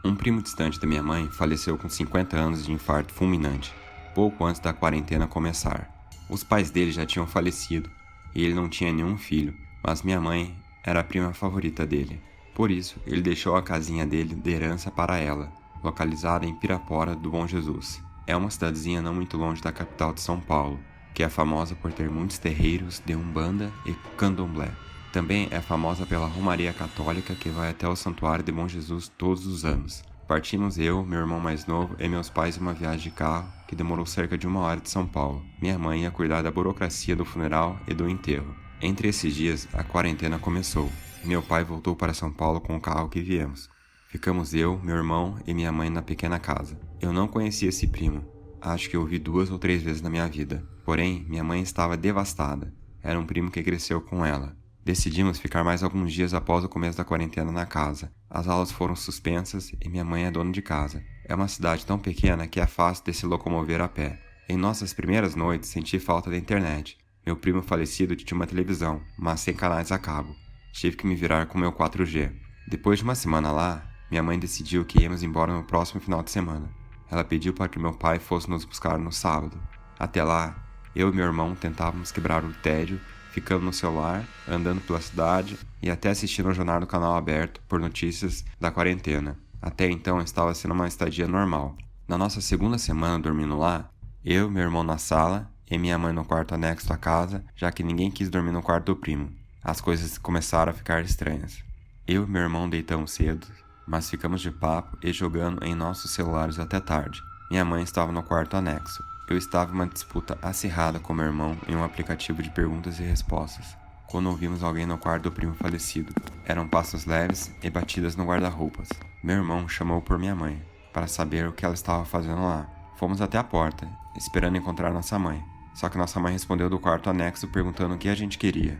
Um primo distante da minha mãe faleceu com 50 anos de infarto fulminante, pouco antes da quarentena começar. Os pais dele já tinham falecido e ele não tinha nenhum filho, mas minha mãe era a prima favorita dele. Por isso, ele deixou a casinha dele de herança para ela, localizada em Pirapora do Bom Jesus. É uma cidadezinha não muito longe da capital de São Paulo, que é famosa por ter muitos terreiros de Umbanda e Candomblé. Também é famosa pela Romaria Católica que vai até o Santuário de Bom Jesus todos os anos. Partimos eu, meu irmão mais novo e meus pais em uma viagem de carro que demorou cerca de 1 hora de São Paulo. Minha mãe ia cuidar da burocracia do funeral e do enterro. Entre esses dias, a quarentena começou. Meu pai voltou para São Paulo com o carro que viemos. Ficamos eu, meu irmão e minha mãe na pequena casa. Eu não conhecia esse primo. Acho que eu o vi 2 ou 3 vezes na minha vida. Porém, minha mãe estava devastada. Era um primo que cresceu com ela. Decidimos ficar mais alguns dias após o começo da quarentena na casa. As aulas foram suspensas e minha mãe é dona de casa. É uma cidade tão pequena que é fácil de se locomover a pé. Em nossas primeiras noites senti falta da internet. Meu primo falecido tinha uma televisão, mas sem canais a cabo. Tive que me virar com meu 4G. Depois de uma semana lá, minha mãe decidiu que íamos embora no próximo final de semana. Ela pediu para que meu pai fosse nos buscar no sábado. Até lá, eu e meu irmão tentávamos quebrar o tédio, ficando no celular, andando pela cidade e até assistindo ao jornal do canal aberto por notícias da quarentena. Até então estava sendo uma estadia normal. Na nossa segunda semana dormindo lá, eu, meu irmão na sala e minha mãe no quarto anexo à casa, já que ninguém quis dormir no quarto do primo. As coisas começaram a ficar estranhas. Eu e meu irmão deitamos cedo, mas ficamos de papo e jogando em nossos celulares até tarde. Minha mãe estava no quarto anexo. Eu estava em uma disputa acirrada com meu irmão em um aplicativo de perguntas e respostas, quando ouvimos alguém no quarto do primo falecido. Eram passos leves e batidas no guarda-roupas. Meu irmão chamou por minha mãe, para saber o que ela estava fazendo lá. Fomos até a porta, esperando encontrar nossa mãe. Só que nossa mãe respondeu do quarto anexo perguntando o que a gente queria.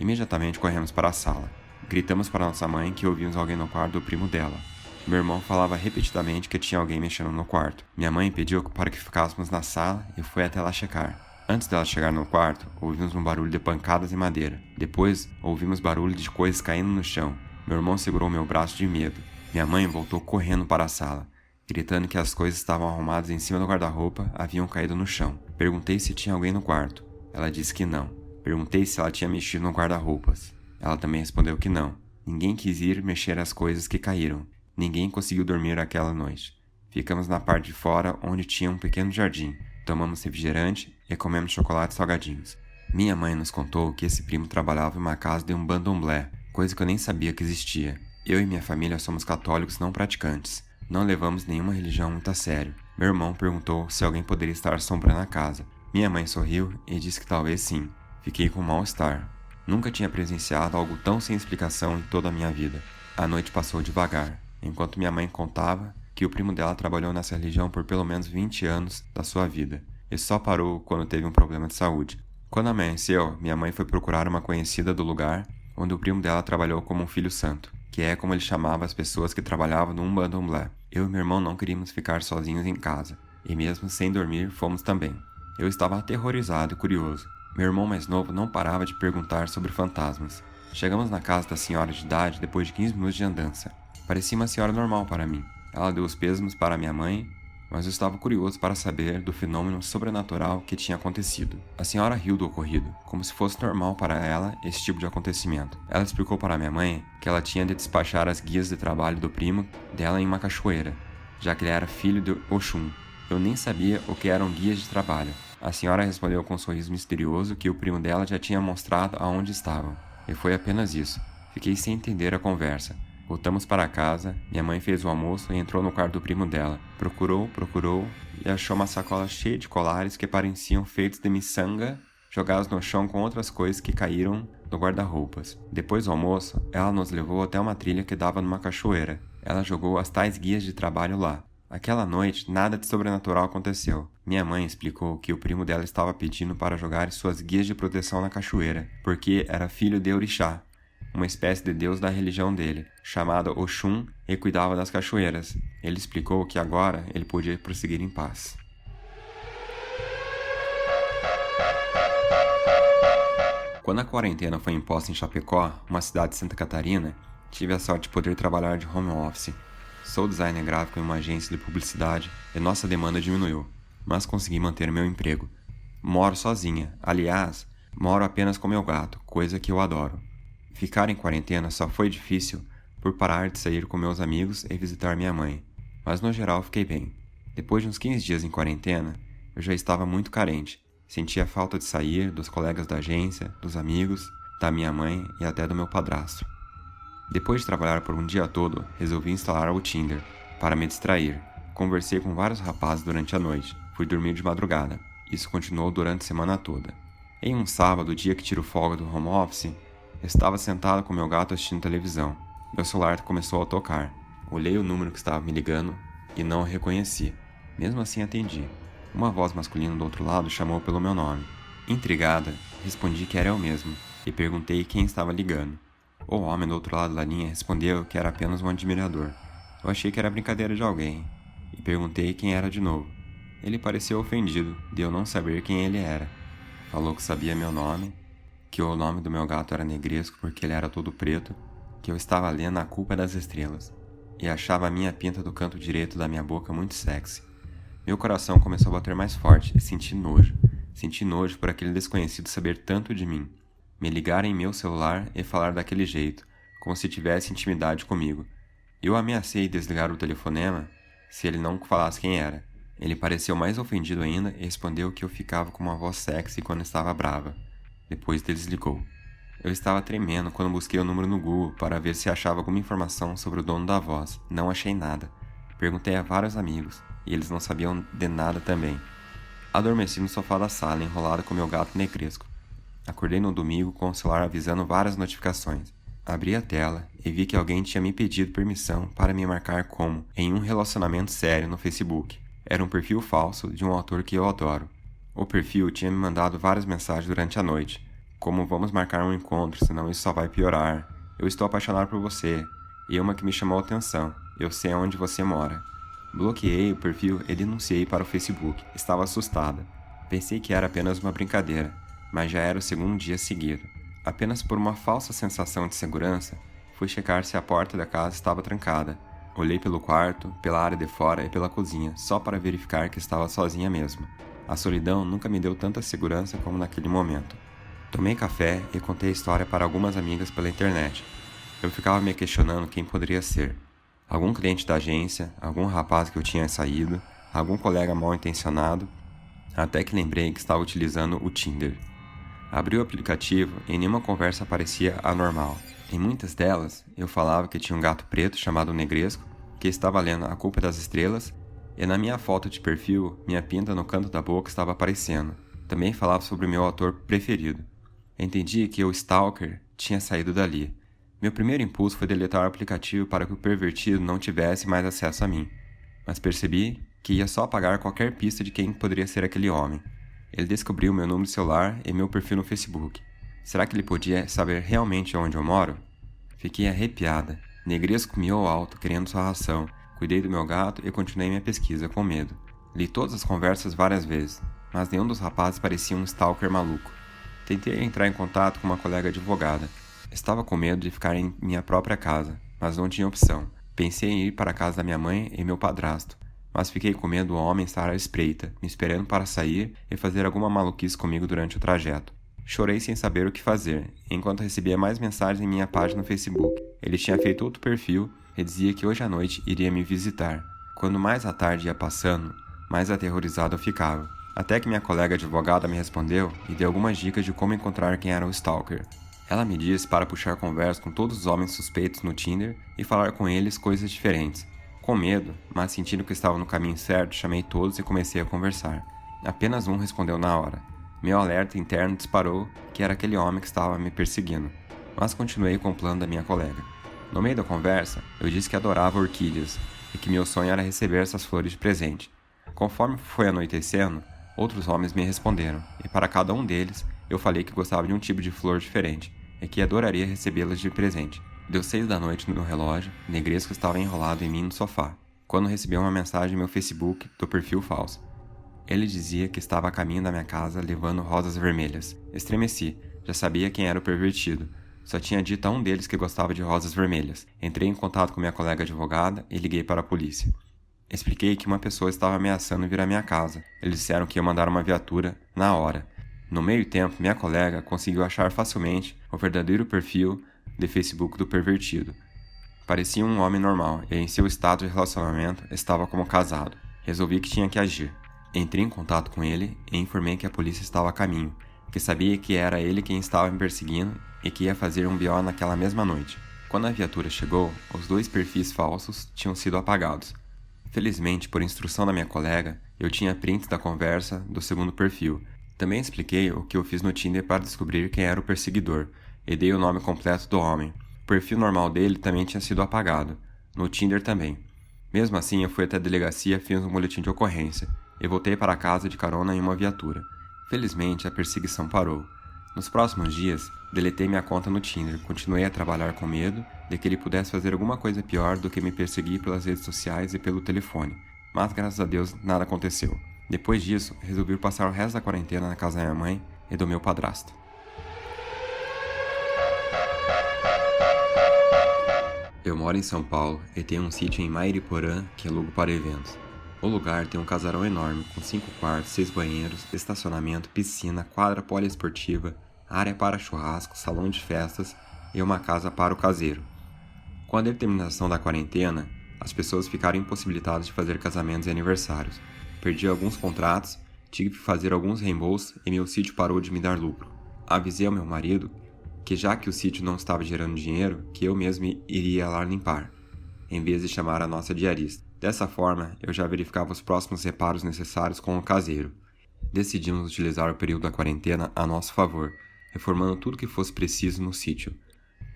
Imediatamente corremos para a sala. Gritamos para nossa mãe que ouvimos alguém no quarto do primo dela. Meu irmão falava repetidamente que tinha alguém mexendo no quarto. Minha mãe pediu para que ficássemos na sala e foi até lá checar. Antes dela chegar no quarto, ouvimos um barulho de pancadas em madeira. Depois, ouvimos barulho de coisas caindo no chão. Meu irmão segurou meu braço de medo. Minha mãe voltou correndo para a sala, gritando que as coisas estavam arrumadas em cima do guarda-roupa haviam caído no chão. Perguntei se tinha alguém no quarto. Ela disse que não. Perguntei se ela tinha mexido no guarda-roupas. Ela também respondeu que não. Ninguém quis ir mexer as coisas que caíram. Ninguém conseguiu dormir aquela noite. Ficamos na parte de fora, onde tinha um pequeno jardim. Tomamos refrigerante e comemos chocolate e salgadinhos. Minha mãe nos contou que esse primo trabalhava em uma casa de um bandomblé, coisa que eu nem sabia que existia. Eu e minha família somos católicos não praticantes. Não levamos nenhuma religião muito a sério. Meu irmão perguntou se alguém poderia estar assombrando a casa. Minha mãe sorriu e disse que talvez sim. Fiquei com mal-estar. Nunca tinha presenciado algo tão sem explicação em toda a minha vida. A noite passou devagar, enquanto minha mãe contava que o primo dela trabalhou nessa religião por pelo menos 20 anos da sua vida, e só parou quando teve um problema de saúde. Quando amanheceu, minha mãe foi procurar uma conhecida do lugar onde o primo dela trabalhou como um filho santo, que é como ele chamava as pessoas que trabalhavam no Umbandomblé. Eu e meu irmão não queríamos ficar sozinhos em casa, e mesmo sem dormir, fomos também. Eu estava aterrorizado e curioso. Meu irmão mais novo não parava de perguntar sobre fantasmas. Chegamos na casa da senhora de idade depois de 15 minutos de andança. Parecia uma senhora normal para mim. Ela deu os pêsames para minha mãe, mas eu estava curioso para saber do fenômeno sobrenatural que tinha acontecido. A senhora riu do ocorrido, como se fosse normal para ela esse tipo de acontecimento. Ela explicou para minha mãe que ela tinha de despachar as guias de trabalho do primo dela em uma cachoeira, já que ele era filho de Oxum. Eu nem sabia o que eram guias de trabalho. A senhora respondeu com um sorriso misterioso que o primo dela já tinha mostrado aonde estavam. E foi apenas isso. Fiquei sem entender a conversa. Voltamos para casa, minha mãe fez o almoço e entrou no quarto do primo dela. Procurou e achou uma sacola cheia de colares que pareciam feitos de miçanga, jogados no chão com outras coisas que caíram do guarda-roupas. Depois do almoço, ela nos levou até uma trilha que dava numa cachoeira. Ela jogou as tais guias de trabalho lá. Aquela noite, nada de sobrenatural aconteceu. Minha mãe explicou que o primo dela estava pedindo para jogar suas guias de proteção na cachoeira, porque era filho de Orixá, uma espécie de deus da religião dele, chamado Oxum, e cuidava das cachoeiras. Ele explicou que agora ele podia prosseguir em paz. Quando a quarentena foi imposta em Chapecó, uma cidade de Santa Catarina, tive a sorte de poder trabalhar de home office. Sou designer gráfico em uma agência de publicidade e nossa demanda diminuiu, mas consegui manter meu emprego. Moro sozinha, aliás, moro apenas com meu gato, coisa que eu adoro. Ficar em quarentena só foi difícil por parar de sair com meus amigos e visitar minha mãe, mas no geral fiquei bem. Depois de uns 15 dias em quarentena, eu já estava muito carente. Sentia falta de sair, dos colegas da agência, dos amigos, da minha mãe e até do meu padrasto. Depois de trabalhar por um dia todo, resolvi instalar o Tinder para me distrair. Conversei com vários rapazes durante a noite. Fui dormir de madrugada. Isso continuou durante a semana toda. Em um sábado, dia que tiro folga do home office, estava sentado com meu gato assistindo televisão. Meu celular começou a tocar. Olhei o número que estava me ligando e não o reconheci. Mesmo assim atendi. Uma voz masculina do outro lado chamou pelo meu nome. Intrigada, respondi que era eu mesmo e perguntei quem estava ligando. O homem do outro lado da linha respondeu que era apenas um admirador. Eu achei que era brincadeira de alguém e perguntei quem era de novo. Ele pareceu ofendido de eu não saber quem ele era. Falou que sabia meu nome, que o nome do meu gato era Negresco porque ele era todo preto, que eu estava lendo A Culpa é das Estrelas e achava a minha pinta do canto direito da minha boca muito sexy. Meu coração começou a bater mais forte e senti nojo. Senti nojo por aquele desconhecido saber tanto de mim. Me ligar em meu celular e falar daquele jeito, como se tivesse intimidade comigo. Eu ameacei desligar o telefonema se ele não falasse quem era. Ele pareceu mais ofendido ainda e respondeu que eu ficava com uma voz sexy quando estava brava. Depois desligou. Eu estava tremendo quando busquei o número no Google para ver se achava alguma informação sobre o dono da voz. Não achei nada. Perguntei a vários amigos e eles não sabiam de nada também. Adormeci no sofá da sala enrolado com meu gato Negresco. Acordei no domingo com o celular avisando várias notificações. Abri a tela e vi que alguém tinha me pedido permissão para me marcar como em um relacionamento sério no Facebook. Era um perfil falso de um autor que eu adoro. O perfil tinha me mandado várias mensagens durante a noite, como vamos marcar um encontro, senão isso só vai piorar. Eu estou apaixonado por você. E uma que me chamou a atenção. Eu sei onde você mora. Bloqueei o perfil e denunciei para o Facebook. Estava assustada. Pensei que era apenas uma brincadeira. Mas já era o segundo dia seguido. Apenas por uma falsa sensação de segurança, fui checar se a porta da casa estava trancada. Olhei pelo quarto, pela área de fora e pela cozinha, só para verificar que estava sozinha mesmo. A solidão nunca me deu tanta segurança como naquele momento. Tomei café e contei a história para algumas amigas pela internet. Eu ficava me questionando quem poderia ser. Algum cliente da agência, algum rapaz que eu tinha saído, algum colega mal intencionado, até que lembrei que estava utilizando o Tinder. Abri o aplicativo e nenhuma conversa parecia anormal. Em muitas delas, eu falava que tinha um gato preto chamado Negresco, que estava lendo A Culpa é das Estrelas, e na minha foto de perfil, minha pinta no canto da boca estava aparecendo. Também falava sobre meu autor preferido. Entendi que o stalker tinha saído dali. Meu primeiro impulso foi deletar o aplicativo para que o pervertido não tivesse mais acesso a mim, mas percebi que ia só apagar qualquer pista de quem poderia ser aquele homem. Ele descobriu meu número de celular e meu perfil no Facebook. Será que ele podia saber realmente onde eu moro? Fiquei arrepiada. Negresco miou alto, querendo sua ração. Cuidei do meu gato e continuei minha pesquisa, com medo. Li todas as conversas várias vezes, mas nenhum dos rapazes parecia um stalker maluco. Tentei entrar em contato com uma colega advogada. Estava com medo de ficar em minha própria casa, mas não tinha opção. Pensei em ir para a casa da minha mãe e meu padrasto, mas fiquei com medo do homem estar à espreita, me esperando para sair e fazer alguma maluquice comigo durante o trajeto. Chorei sem saber o que fazer, enquanto recebia mais mensagens em minha página no Facebook. Ele tinha feito outro perfil e dizia que hoje à noite iria me visitar. Quando mais a tarde ia passando, mais aterrorizado eu ficava. Até que minha colega advogada me respondeu e deu algumas dicas de como encontrar quem era o stalker. Ela me disse para puxar conversa com todos os homens suspeitos no Tinder e falar com eles coisas diferentes. Com medo, mas sentindo que estava no caminho certo, chamei todos e comecei a conversar. Apenas um respondeu na hora. Meu alerta interno disparou que era aquele homem que estava me perseguindo, mas continuei com o plano da minha colega. No meio da conversa, eu disse que adorava orquídeas e que meu sonho era receber essas flores de presente. Conforme foi anoitecendo, outros homens me responderam, e para cada um deles, eu falei que gostava de um tipo de flor diferente e que adoraria recebê-las de presente. Deu 6 da noite no relógio, Negresco estava enrolado em mim no sofá, quando recebi uma mensagem no meu Facebook do perfil falso. Ele dizia que estava a caminho da minha casa levando rosas vermelhas. Estremeci, já sabia quem era o pervertido, Só tinha dito a um deles que gostava de rosas vermelhas. Entrei em contato com minha colega advogada e liguei para a polícia. Expliquei que uma pessoa estava ameaçando vir à minha casa. Eles disseram que iam mandar uma viatura na hora. No meio tempo, minha colega conseguiu achar facilmente o verdadeiro perfil de Facebook do pervertido. Parecia um homem normal e em seu estado de relacionamento estava como casado. Resolvi que tinha que agir. Entrei em contato com ele e informei que a polícia estava a caminho, que sabia que era ele quem estava me perseguindo e que ia fazer um BO naquela mesma noite. Quando a viatura chegou, os 2 perfis falsos tinham sido apagados. Felizmente, por instrução da minha colega, eu tinha prints da conversa do segundo perfil. Também expliquei o que eu fiz no Tinder para descobrir quem era o perseguidor, e dei o nome completo do homem. O perfil normal dele também tinha sido apagado, no Tinder também. Mesmo assim, eu fui até a delegacia, fiz um boletim de ocorrência, e voltei para casa de carona em uma viatura. Felizmente, a perseguição parou. Nos próximos dias, deletei minha conta no Tinder, continuei a trabalhar com medo de que ele pudesse fazer alguma coisa pior do que me perseguir pelas redes sociais e pelo telefone, mas graças a Deus nada aconteceu. Depois disso, resolvi passar o resto da quarentena na casa da minha mãe e do meu padrasto. Eu moro em São Paulo e tenho um sítio em Mairiporã que alugo para eventos. O lugar tem um casarão enorme, com 5 quartos, 6 banheiros, estacionamento, piscina, quadra poliesportiva, área para churrasco, salão de festas e uma casa para o caseiro. Com a determinação da quarentena, as pessoas ficaram impossibilitadas de fazer casamentos e aniversários. Perdi alguns contratos, tive que fazer alguns reembolsos e meu sítio parou de me dar lucro. Avisei ao meu marido que, já que o sítio não estava gerando dinheiro, que eu mesmo iria lá limpar, em vez de chamar a nossa diarista. Dessa forma, eu já verificava os próximos reparos necessários com o caseiro. Decidimos utilizar o período da quarentena a nosso favor, reformando tudo que fosse preciso no sítio.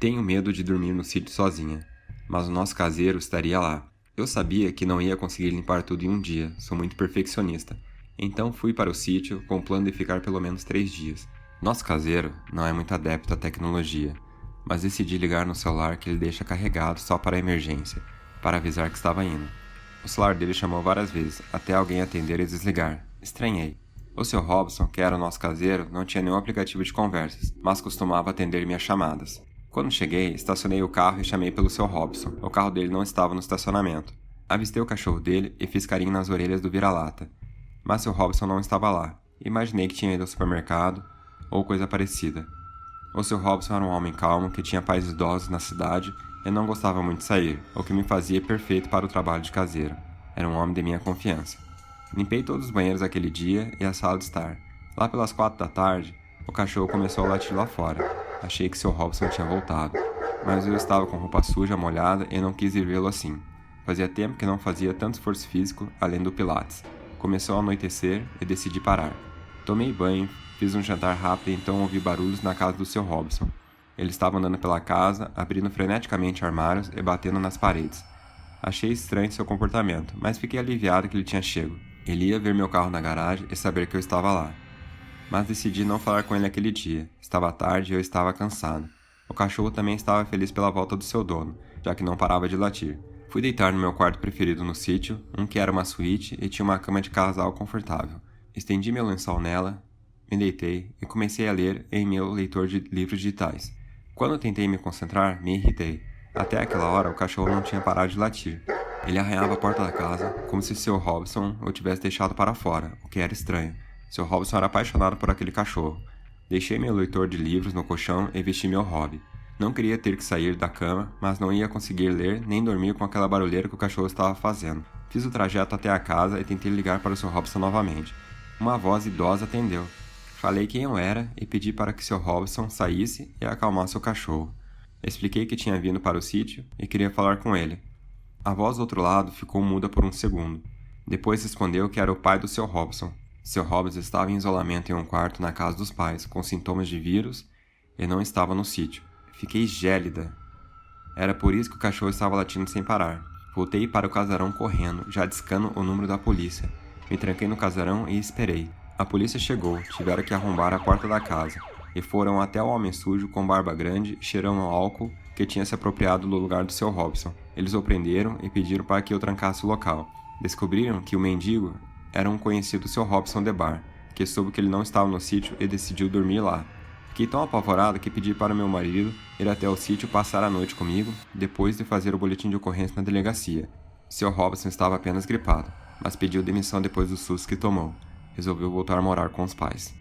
Tenho medo de dormir no sítio sozinha, mas o nosso caseiro estaria lá. Eu sabia que não ia conseguir limpar tudo em um dia, sou muito perfeccionista. Então fui para o sítio com o plano de ficar pelo menos 3 dias. Nosso caseiro não é muito adepto à tecnologia, mas decidi ligar no celular que ele deixa carregado só para emergência, para avisar que estava indo. O celular dele chamou várias vezes, até alguém atender e desligar. Estranhei. O Sr. Robson, que era o nosso caseiro, não tinha nenhum aplicativo de conversas, mas costumava atender minhas chamadas. Quando cheguei, estacionei o carro e chamei pelo Sr. Robson. O carro dele não estava no estacionamento. Avistei o cachorro dele e fiz carinho nas orelhas do vira-lata. Mas Sr. Robson não estava lá. Imaginei que tinha ido ao supermercado ou coisa parecida. O Sr. Robson era um homem calmo que tinha pais idosos na cidade e não gostava muito de sair, o que me fazia perfeito para o trabalho de caseiro. Era um homem de minha confiança. Limpei todos os banheiros aquele dia e a sala de estar. Lá pelas 4 da tarde, o cachorro começou a latir lá fora. Achei que Sr. Robson tinha voltado, mas eu estava com roupa suja, molhada e não quis ir vê-lo assim. Fazia tempo que não fazia tanto esforço físico além do pilates. Começou a anoitecer e decidi parar. Tomei banho, fiz um jantar rápido e então ouvi barulhos na casa do Sr. Robson. Ele estava andando pela casa, abrindo freneticamente armários e batendo nas paredes. Achei estranho seu comportamento, mas fiquei aliviado que ele tinha chego. Ele ia ver meu carro na garagem e saber que eu estava lá. Mas decidi não falar com ele aquele dia. Estava tarde e eu estava cansado. O cachorro também estava feliz pela volta do seu dono, já que não parava de latir. Fui deitar no meu quarto preferido no sítio, um que era uma suíte e tinha uma cama de casal confortável. Estendi meu lençol nela, me deitei e comecei a ler em meu leitor de livros digitais. Quando tentei me concentrar, me irritei. Até aquela hora, o cachorro não tinha parado de latir. Ele arranhava a porta da casa, como se Sr. Robson o tivesse deixado para fora, o que era estranho. Sr. Robson era apaixonado por aquele cachorro. Deixei meu leitor de livros no colchão e vesti meu hobby. Não queria ter que sair da cama, mas não ia conseguir ler nem dormir com aquela barulheira que o cachorro estava fazendo. Fiz o trajeto até a casa e tentei ligar para o Sr. Robson novamente. Uma voz idosa atendeu. Falei quem eu era e pedi para que Sr. Robson saísse e acalmasse o cachorro. Expliquei que tinha vindo para o sítio e queria falar com ele. A voz do outro lado ficou muda por um segundo. Depois respondeu que era o pai do Sr. Robson. Sr. Robson estava em isolamento em um quarto na casa dos pais, com sintomas de vírus, e não estava no sítio. Fiquei gélida. Era por isso que o cachorro estava latindo sem parar. Voltei para o casarão correndo, já discando o número da polícia. Me tranquei no casarão e esperei. A polícia chegou, tiveram que arrombar a porta da casa, e foram até o homem sujo com barba grande, cheirando álcool, que tinha se apropriado do lugar do Sr. Robson. Eles o prenderam e pediram para que eu trancasse o local. Descobriram que o mendigo era um conhecido do Sr. Robson de Bar, que soube que ele não estava no sítio e decidiu dormir lá. Fiquei tão apavorado que pedi para meu marido ir até o sítio passar a noite comigo, depois de fazer o boletim de ocorrência na delegacia. Sr. Robson estava apenas gripado, mas pediu demissão depois do susto que tomou. Resolveu voltar a morar com os pais.